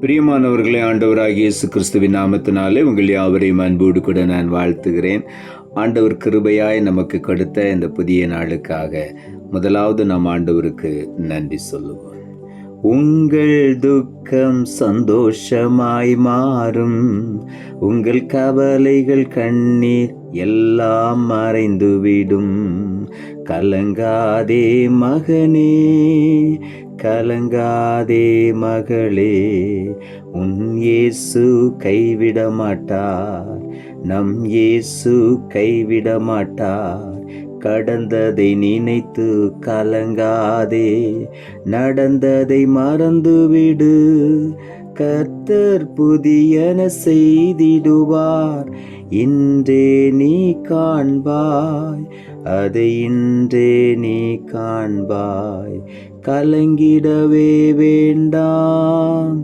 பிரியமானவர்களே, ஆண்டவராகிய இயேசு கிறிஸ்துவின் நாமத்தினாலே உங்கள் யாவரையும் அன்போடு கூட நான் வாழ்த்துகிறேன். ஆண்டவர் கிருபையாய் நமக்கு கொடுத்த இந்த புதிய நாளுக்காக முதலாவது நாம் ஆண்டவருக்கு நன்றி சொல்லுவோம். உங்கள் துக்கம் சந்தோஷமாய் மாறும், உங்கள் கவலைகள் கண்ணீர் எல்லாம் மறைந்துவிடும். கலங்காதே மகனே, கலங்காதே மகளே, உன் இயேசு கைவிட மாட்டார், நம் இயேசு கைவிட மாட்டார். கடந்ததை நினைத்து கலங்காதே, நடந்ததை மறந்துவிடு. கர்த்தர் புதியன செய்திடுவார், இன்றே நீ காண்பாய், அதை இன்றே நீ காண்பாய். கலங்கிடவே வேண்டாம்,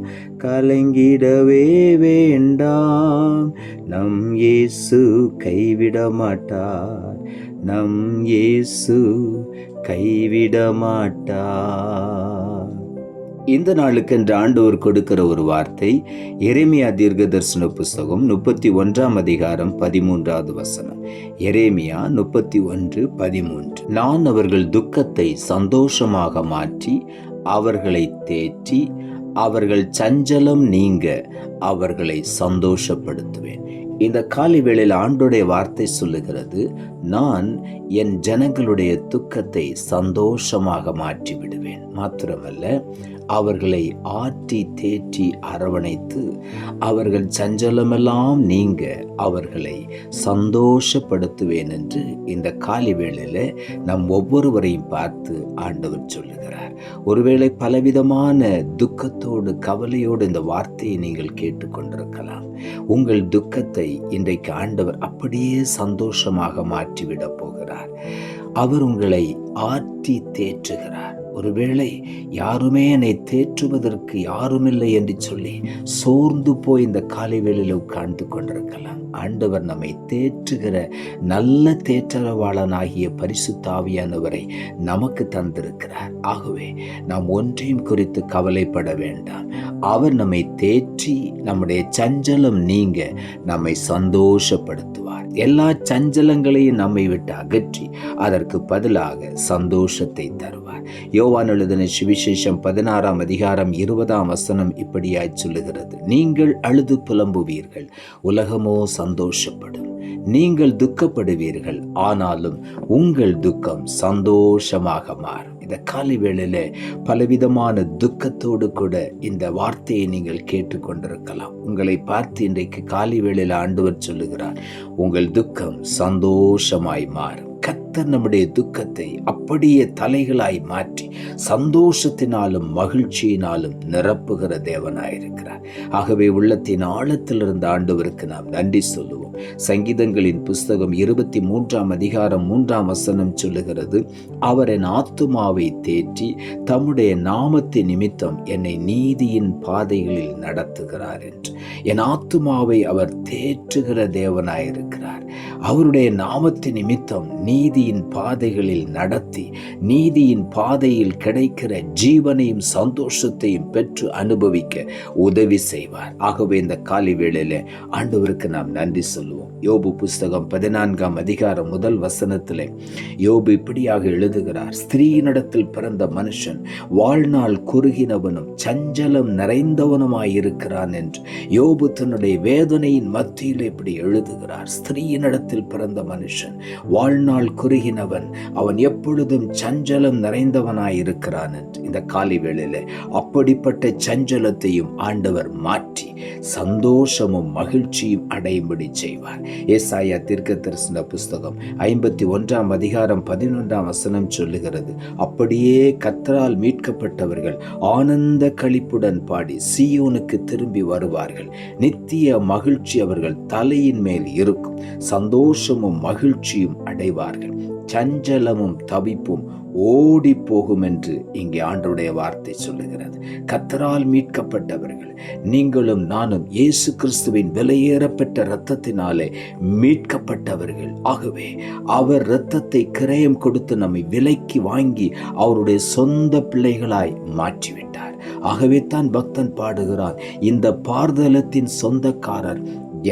கலங்கிடவே வேண்டாம், நம் இயேசு கைவிட மாட்டார், நம் இயேசு கைவிட மாட்டார். இந்த நாளுக்கென்று ஆண்டவர் கொடுக்கிற ஒரு வார்த்தை எரேமியா தீர்க்க தரிசன புஸ்தகம் 31 அதிகாரம் 13வது வசனம். எரேமியா 31:13. நான் அவர்கள் துக்கத்தை சந்தோஷமாக மாற்றி அவர்களை தேற்றி அவர்கள் சஞ்சலம் நீங்க அவர்களை சந்தோஷப்படுத்துவேன். இந்த காலை வேளையில் ஆண்டோடைய வார்த்தை சொல்லுகிறது, நான் என் ஜனங்களுடைய துக்கத்தை சந்தோஷமாக மாற்றி விடுவேன். மாத்திரமல்ல, அவர்களை ஆற்றி தேற்றி அரவணைத்து அவர்கள் சஞ்சலமெல்லாம் நீங்க அவர்களை சந்தோஷப்படுத்துவேன் என்று இந்த காலை வேளையில நம் ஒவ்வொருவரையும் பார்த்து ஆண்டவர் சொல்லுகிறார். ஒருவேளை பலவிதமான துக்கத்தோடு கவலையோடு இந்த வார்த்தையை நீங்கள் கேட்டுக்கொண்டிருக்கலாம். உங்கள் துக்கத்தை இன்றைக்கு ஆண்டவர் அப்படியே சந்தோஷமாக மாற்றிவிடப் போகிறார். அவர் உங்களை ஆற்றி தேற்றுகிறார். ஒருவேளை யாருமே என்னை தேற்றுவதற்கு யாருமில்லை என்று சொல்லி சோர்ந்து போய் இந்த காலை வேளையில் உட்கார்ந்து கொண்டிருக்கலாம். ஆண்டவர் நம்மை தேற்றுகிற நல்ல தேற்றரவாளனாகிய பரிசுத்த ஆவியானவரை நமக்கு தந்திருக்கிறார். ஆகவே நாம் ஒன்றையும் குறித்து கவலைப்பட வேண்டாம். அவர் நம்மை தேற்றி நம்முடைய சஞ்சலம் நீங்க நம்மை சந்தோஷப்படுத்துவார். எல்லா சஞ்சலங்களையும் நம்மை விட்டு அகற்றி அதற்கு பதிலாக சந்தோஷத்தை தருவார். யோவான் எழுதின சுவிசேஷம் 16 அதிகாரம் 20 வசனம் இப்படியாய் சொல்லுகிறது, நீங்கள் அழுது புலம்புவீர்கள், உலகமோ சந்தோஷப்படும். நீங்கள் துக்கப்படுவீர்கள், ஆனாலும் உங்கள் துக்கம் சந்தோஷமாக மாறும். இந்த காலை வேளையில பலவிதமான துக்கத்தோடு கூட இந்த வார்த்தையை நீங்கள் கேட்டுக்கொண்டிருக்கலாம். உங்களை பார்த்து இன்றைக்கு காலை வேளையில ஆண்டவர் சொல்லுகிறார், உங்கள் துக்கம் சந்தோஷமாய் மாறும். கர்த்தர் நம்முடைய துக்கத்தை அப்படியே தலைகளாய் மாற்றி சந்தோஷத்தினாலும் மகிழ்ச்சியினாலும் நிரப்புகிற தேவனாயிருக்கிறார். ஆகவே உள்ளத்தின் ஆழத்திலிருந்து ஆண்டவருக்கு நாம் நன்றி சொல்லுவோம். சங்கீதங்களின் புஸ்தகம் 23 அதிகாரம் 3 வசனம் சொல்லுகிறது, அவர் என் ஆத்துமாவை தேற்றி தம்முடைய நாமத்தின் நிமித்தம் என்னை நீதியின் பாதைகளில் நடத்துகிறார் என்று. என் ஆத்துமாவை அவர் தேற்றுகிற தேவனாயிருக்கிறார். அவருடைய நாமத்தின் நிமித்தம் நீதியின் பாதைகளில் நடத்தி நீதியின் பாதையில் கிடைக்கிற ஜீவனையும் சந்தோஷத்தையும் பெற்று அனுபவிக்க உதவி செய்வார். ஆகவே இந்த காலை வேளையில ஆண்டவருக்கு நாம் நன்றி சொல்லுவோம். யோபு புஸ்தகம் 14 அதிகாரம் 1 வசனத்திலே யோபு இப்படியாக எழுதுகிறார், ஸ்திரீயினிடத்தில் பிறந்த மனுஷன் வாழ்நாள் குறுகினவனும் சஞ்சலம் நிறைந்தவனுமாயிருக்கிறான் என்று யோபு தன்னுடைய வேதனையின் மத்தியில் இப்படி எழுதுகிறார். ஸ்திரீயினிடத்தில் பிறந்த மனுஷன் வாழ்நாள் குறுகினவன், அவன் எப்பொழுதும் சஞ்சலம் நிறைந்தவனாயிருக்கிறான் என்று. இந்த காலை வேளையில அப்படிப்பட்ட சஞ்சலத்தையும் ஆண்டவர் மாற்றி சந்தோஷமும் மகிழ்ச்சியும் அடையும்படி செய்வார். ஏசாயா தீர்க்க தரிசன புஸ்தகம் 51 அதிகாரம் 11 வசனம் சொல்லுகிறது, அப்படியே கர்த்தரால் மீட்கப்பட்டவர்கள் ஆனந்த களிப்புடன் பாடி சீயோனுக்கு திரும்பி வருவார்கள். நித்திய மகிழ்ச்சி அவர்கள் தலையின் மேல் இருக்கும், சந்தோஷமும் மகிழ்ச்சியும் அடைவார்கள், சஞ்சலமும் தவிப்பும் ஓடி போகும் என்று இங்கே ஆண்டவருடைய வார்த்தை சொல்லுகிறது. கர்த்தரால் மீட்கப்பட்டவர்கள் நீங்களும் நானும் இயேசு கிறிஸ்துவின் விலையேறப்பட்ட இரத்தத்தினாலே மீட்கப்பட்டவர்கள். ஆகவே அவர் இரத்தத்தை கிரயம் கொடுத்து நம்மை விலைக்கு வாங்கி அவருடைய சொந்த பிள்ளைகளாய் மாற்றிவிட்டார். ஆகவே தான் பக்தன் பாடுகிறான், இந்த பார்தலத்தின் சொந்தக்காரர்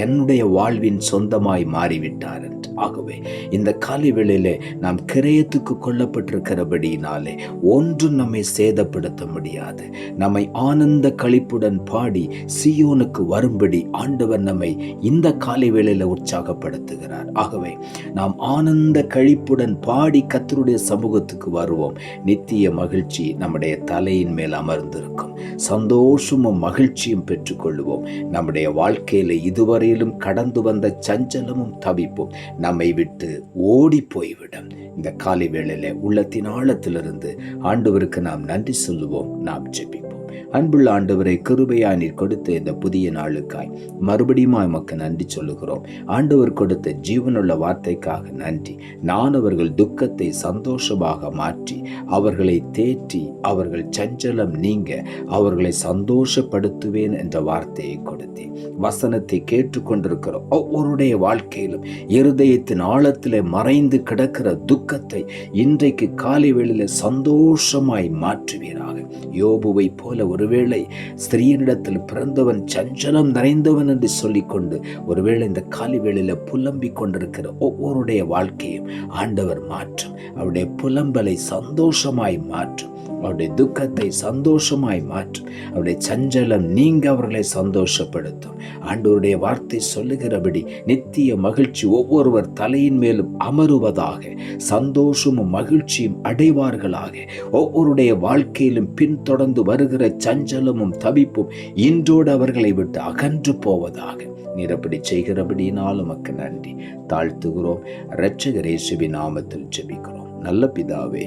என்னுடைய வாழ்வின் சொந்தமாய் மாறிவிட்டார் என்று. ஆகவே இந்த காலை வேளையிலே நாம் கிரயத்துக்கு கொல்லப்பட்டிருக்கிறபடியினாலே ஒன்றும் நம்மை சேதப்படுத்த முடியாது. நம்மை ஆனந்த களிப்புடன் பாடி சீயோனுக்கு வரும்படி ஆண்டவர் நம்மை இந்த காலை வேளையில உற்சாகப்படுத்துகிறார். ஆகவே நாம் ஆனந்த களிப்புடன் பாடி கர்த்தருடைய சமூகத்துக்கு வருவோம். நித்திய மகிழ்ச்சி நம்முடைய தலையின் மேல் அமர்ந்திருக்கும். சந்தோஷமும் மகிழ்ச்சியும் பெற்றுக்கொள்வோம். நம்முடைய வாழ்க்கையில இதுவரையிலும் கடந்து வந்த சஞ்சலமும் தவிப்பும் நம்மை விட்டு ஓடி போய்விடும். இந்த காலை வேளையில உள்ளத்தின் ஆழத்திலிருந்து ஆண்டவருக்கு நாம் நன்றி சொல்லுவோம். நாம் ஜெபிப்போம். அன்புள்ள ஆண்டவரை, கிருபையாய் நீர் கொடுத்த இந்த புதிய நாளுக்காய் மறுபடியும் உமக்கு நன்றி சொல்லுகிறோம். ஆண்டவர் கொடுத்த ஜீவனுள்ள வார்த்தைக்காக நன்றி. நான் அவர்கள் துக்கத்தை சந்தோஷமாக மாற்றி அவர்களை தேற்றி அவர்கள் சஞ்சலம் நீங்க அவர்களை சந்தோஷப்படுத்துவேன் என்ற வார்த்தையை கொடுத்தேன். வசனத்தை கேட்டுக்கொண்டிருக்கிற ஒவ்வொருடைய வாழ்க்கையிலும் இருதயத்தின் ஆழத்திலே மறைந்து கிடக்கிற துக்கத்தை இன்றைக்கு காலை வேளையில சந்தோஷமாய் மாற்றுவீராக. யோபுவை போல ஒருவேளை ஸ்திரீனிடத்தில் பிறந்தவன் சஞ்சலம் நிறைந்தவன் என்று சொல்லிக்கொண்டு ஒருவேளை இந்த காலை வேளையில புலம்பிக் கொண்டிருக்கிற ஒவ்வொருடைய வாழ்க்கையும் ஆண்டவர் மாற்றும். அவருடைய புலம்பலை சந்தோஷமாய் மாற்றும். அவருடைய துக்கத்தை சந்தோஷமாய் மாற்றும். அவருடைய சஞ்சலம் நீங்க அவர்களை சந்தோஷப்படுத்தும். ஆண்டவருடைய வார்த்தை சொல்லுகிறபடி நித்திய மகிழ்ச்சி ஒவ்வொருவர் தலையின் மேலும் அமருவதாக, சந்தோஷமும் மகிழ்ச்சியும் அடைவார்களாக. ஒவ்வொருடைய வாழ்க்கையிலும் பின்தொடர்ந்து வருகிற சஞ்சலமும் தவிப்பும் இன்றோடு அவர்களை விட்டு அகன்று போவதாக. நீர் அப்படி செய்கிறபடியினால் உமக்கு நன்றி தாழ்த்துகிறோம். இரட்சகர் இயேசுவின் நாமத்தில் ஜெபிக்கிறோம் நல்ல பிதாவே,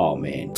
ஆமென்.